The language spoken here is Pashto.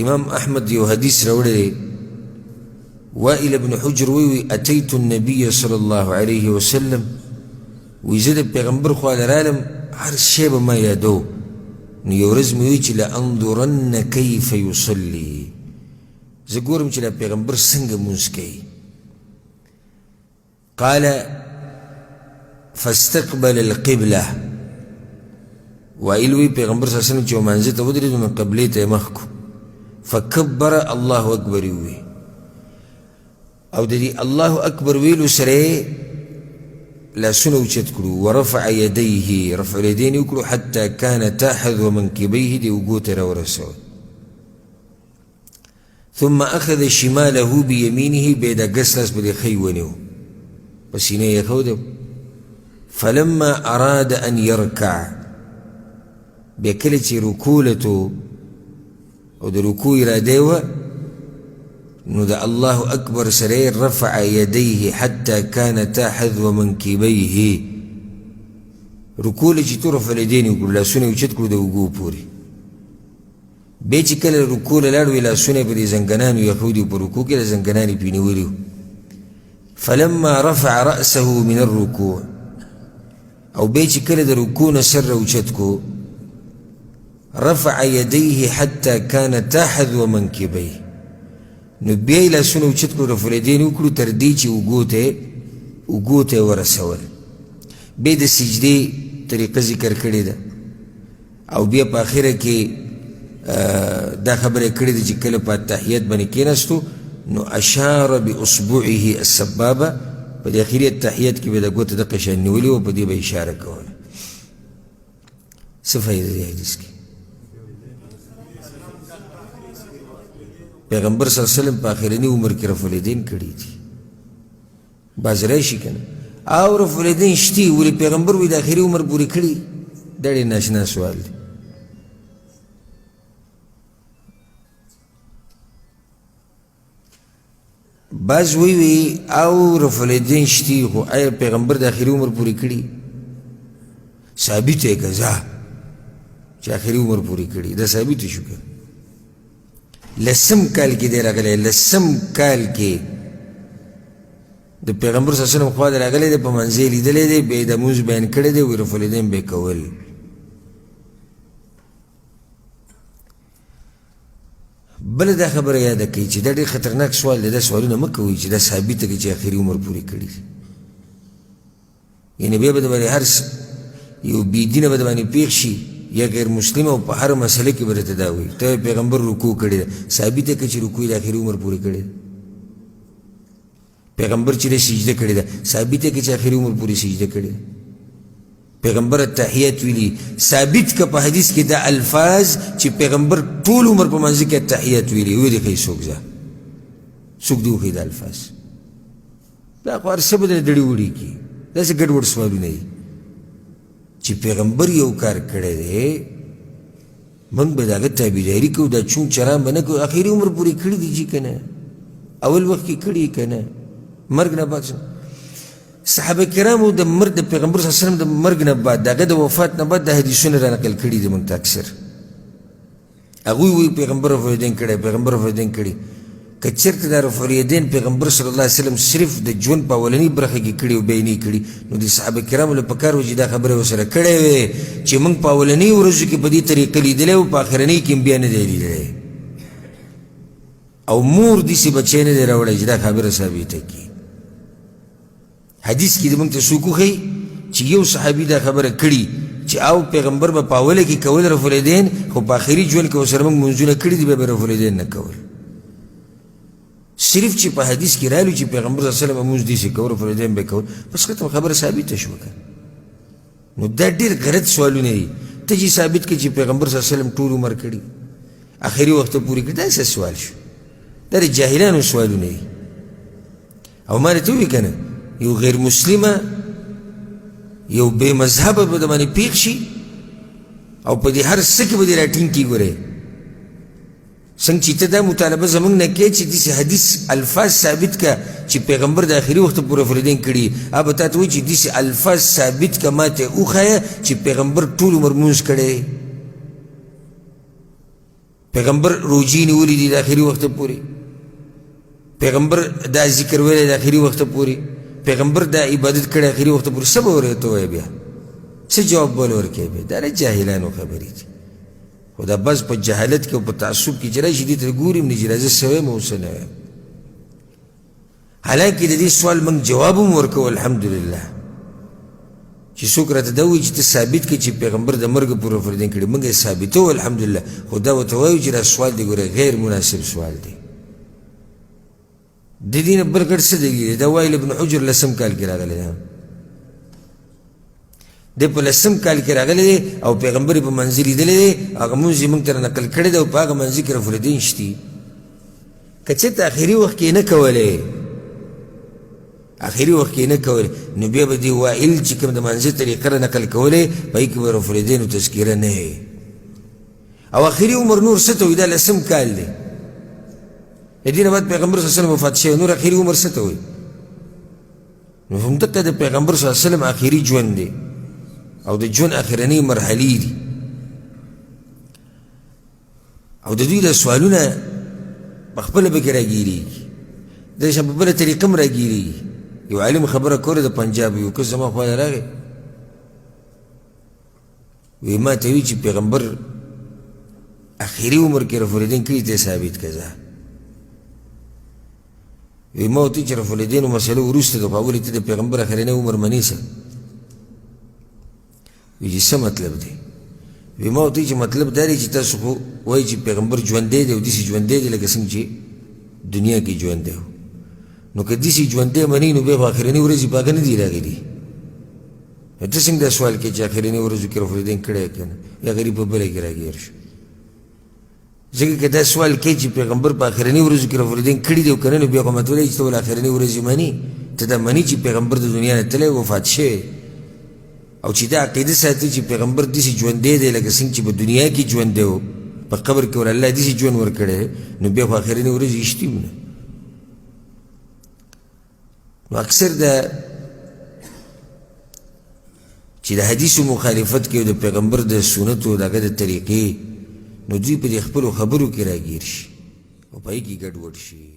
امام احمد یو حدیث راوړی دی وائل ابن حجر وی اتیت النبی صلی الله علیه وسلم وی زه د پیغمبر خواله رالم هر شی به ما یادو نو یو ورځ مې وی چې لانظرن کیف یصلي زه ګورم چې دا پیغمبر څنګه لمونځ کوي قال فاستقبل القبله وائل وی پیغمبر صلی الله علیه وسلم چې ومانځه ته ودرېدو نو قبلې ته یې مخ کړو فکبر الله اکبر وی او د دې الله اکبر ویلو سره لاسونه اوچت کړو ورفع یدیه رفع الیدین وکړو حتی کانتا حذو منکبیه دې اوږو ته راورسول ثم اخذ شماله بیمینه بیا دا ګس لاس به دې ښی ونیو په سینې یې ایښودی فلما اراد ان يركع بیا کله چې رکوع لتو او د رکوع اراده وه نو د الله اکبر سره رفع یدیه حتی کانتا حذو منکبیه رکوع له چې تو رفع الیدین وکړو لاسونه یې اوچت کړو د اوږو پورې بیا چې کله رکوع له لاړ وی لاسونه یې په دې زنګنانو یې ایښودي په رکوع کې د زنګنان یې پرې نیولي وو فلما رفع رأسه من الرکوع او بیا چې کله د رکوع نه سر راوچت کو رفع یدیه حتی کانتا حذو منکبیه نو بیا یې لاسونه اوچت کړو رفع الیدین وکړو تر دې چې اوږو ته یې ورسول بیا د سجدې طریقه ذکر کړې ده او بیا په آخره کې دا خبره کړې ده چې کله په اتحیات باندې کېناستو نو اشار باصبعه السبابه په دې اخري اتحیات کې به د ګوته دقه شان نیولې وه په دې به اشاره کوله څه فایده دی حدیث کې پیغمبر صلی الله علیه وسلم په آخرني عمر کې رفع الیدین کړي دي باز راشي که نه او رفع الیدین شتي ولې پیغمبر وایي د آخري عمر پورې کړي دا ډېر ناشنا سوال دی بعض وی او رفع الیدین شتي خو آیا پیغمبر د آخري عمر پورې کړي ثابت یې که ځه چې آخري عمر پورې کړي دا ثابت شو که لسم کال کې دی راغلی لسم کال کې د پیغمبر صلی الله علیه وسلم خوا دی راغلی دی په منځ یې لیدلی دی بیا یې د لمونځ بیان کړی دی وی رفع الیدین به یې کول بله دا خبره یاده کوي چې دا ډېر خطرناک سوال دی دا سوالونه مه کوئ چې دا ثابته کړي چې آخري عمر پورې کړي یعنې بیا به د باندې هر یو بېدینه به د باندې پېښ شي یا غیر مسلم او په هر مسله کې به درته دا وایي ته پیغمبر رکوع کړې ده ثابته کړه چې رکوع یې د آخري عمر پورې کړې ده پیغمبر چې دی سجده کړې ده ثابته کړه چې آخري عمر پورې سجده کړې ده پیغمبر التحیات ویلي ثابت که په حدیث کې دا الفاظ چې پیغمبر ټول عمر په منځ کې التحیات ویلي ویې دې ښایي څوک ځه څوک دې وښایي دا الفاظ دا خو هر څه به دړي وړي کړي داسې ګډوډ سوالونه دي چې پیغمبر یو کار کړی دی موږ به د هغه تابعداري کوو دا چون چران به نه کوو آخري عمر پورې کړي دي چې که نه اول وخت کې کړي که نه مرګ نه بعد صحابه کرامو د مرګ د پیغمبر صلی الله علیه وسلم د مرګ نه بعد د هغه د وفات نه بعد دا حدیثونه را نقل کړي دي موږ ته اکثر هغوی وایي پیغمبر رفع الیدین کړی پیغمبر رفع الیدین کړي که چېرته دا رفع الیدین پیغمبر صلی الله علیه وسلم صرف د ژوند په اولنۍ برخه کې کړي او بیا یې نه کړي نو د صحابه کرامو له پکار و چې دا خبره ورسره کړې وې چې موږ په اولنۍ ورځو کې په دې طریقه لیدلی او په آخرنۍ کې بیا نه دی لیدلی او مور داسې بچی نه دی راوړی چې دا خبره ثابته کړي حدیث کې د موږ ته څوک وښایي چې یو صحابي دا خبره کړي چې او پیغمبر به په اوله کې کول رفع الیدین خو په آخري ژوند کې ورسره موږ لمونځونه کړي دي بیا به رفع الیدین نه کول صرف چې په حدیث کې رالو چې پیغمبر صلی الله علیه وسلم لمونځ داسې کول رفع الیدین به یې کول بس ختم خبره ثابته شوه که نو دا ډېر غلط سوالونه دي ته چې ثابت کړي چې پیغمبر صلی الله علیه وسلم ټول عمر کړي آخري وخت ته پورې کړي دا څه سوال شو دا د جاهلانو سوالونه دي او ما درته ووایي که نه یو غیر مسلمه یو بې مذهبه به د باندې پېښ شي او په دې هر څه کې به دې راټینګ کړي ګورې څنګه چې ته دا مطالبه زموږ نه کوې چې داسې حدیث الفاظ ثابت که چې پیغمبر د آخري وخته پورې رفع الیدین کړي هغه به تا ته وایي چې داسې الفاظ ثابت که ما ته وښایه چې پیغمبر ټول عمر لمونځ کړی پیغمبر روجی نیولی دی دا آخری وقت پوری پیغمبر دا ذکر ویلی دا آخری وقت پوری پیغمبر دا عبادت کرده آخری وقت پوری سب ہو رہے تو ہے بیا سے جواب بول ورکے بیا دا جاہلانو خبری دی خدا بس پا جہالت کے پا تعصب کی چرای شدید گوریم نجی رازه سوے موسن ہے حالانکہ دا دی سوال منگ جوابم ورکو الحمدللہ چی سوک را تدوی چی تا ثابت کی چی پیغمبر دا مرگ پورا فردین کردی منگا ثابتو الحمدللہ خدا و توائی چی را سوال دی گوره غیر مناسب سوال دی دی دین برکر صدقی دا وائل ابن حجر لسم کال کرا گلی دا دی پا لسم کال کرا گلی دی او پیغمبر پا منزلی دلی دی آگا منزی منگ تر نقل کرده و پا آگا منزی کرا فردین شتی کچت آخری وقت کی نکولی آخری وقت کی نکولی نبی با دی وائل چکم دا منزل طریقه را نقل کولی پایی که برا فردین و تذکیره نهی او آخری عمر نور ستوی دا لسم کال دی دین بعد پیغمبر صلی اللہ علیہ وسلم وفات شوی نور آخری عمر ستوی نفهمتک دا پیغمبر صلی اللہ علیہ وسلم آخری جون دی او دا جون آخرانی مرحلی دی او دا دوی دا سوالونا بخبل بکی را گیری دا شا ببلا طریقم را گیری یو عالم خبره کوره دا پنجاب یو کس زمان خواهد راگه وی ما تاوی چی پیغمبر آخری عمر کی رفولیدین کری تی ثابت کزا وی ما تی چی رفولیدین و مسئلو وروست دو پاولی تی دا پیغمبر آخرین عمر منیسا وی جی سا مطلب دی وی ما تی چی مطلب داری چی تاسو خو وی چی پیغمبر جوانده دی و دیسی جوانده دی لکه سنگ چی دنیا کی جوانده ہو نو که دیسی جوانده منی نو بے آخرینی ورزی پاکا ندی را گلی تا سنگ دا سوال که چی آخرینی ورزو کی رفولیدین کڑے کنا یا غریب بلے کی را گیر شو زکر که دا سوال که چی پیغمبر پا آخرینی ورزو کی رفولیدین کڑی دیو کنا نو بیا قومت ولی چی تول آخرینی ورزی منی تا دا منی چی پیغمبر دا دنیا نتلے وفات شے او چی دا عقیده ساتی چی پیغمبر دیسی جوانده دی لکه سنگ چی با دنیا کی جوانده ہو پا قبر که ور اللہ دیسی جوان ور کڑے نو بیا آخرینی ورزی اشتی بنا نو اکثر دا چی دا حدیث و مخالفت که دا پیغمبر دا سنت و دا گد طریقی نو دوی پا دی خبرو کی را گیر شی و پایی کی گڑ وڑ شی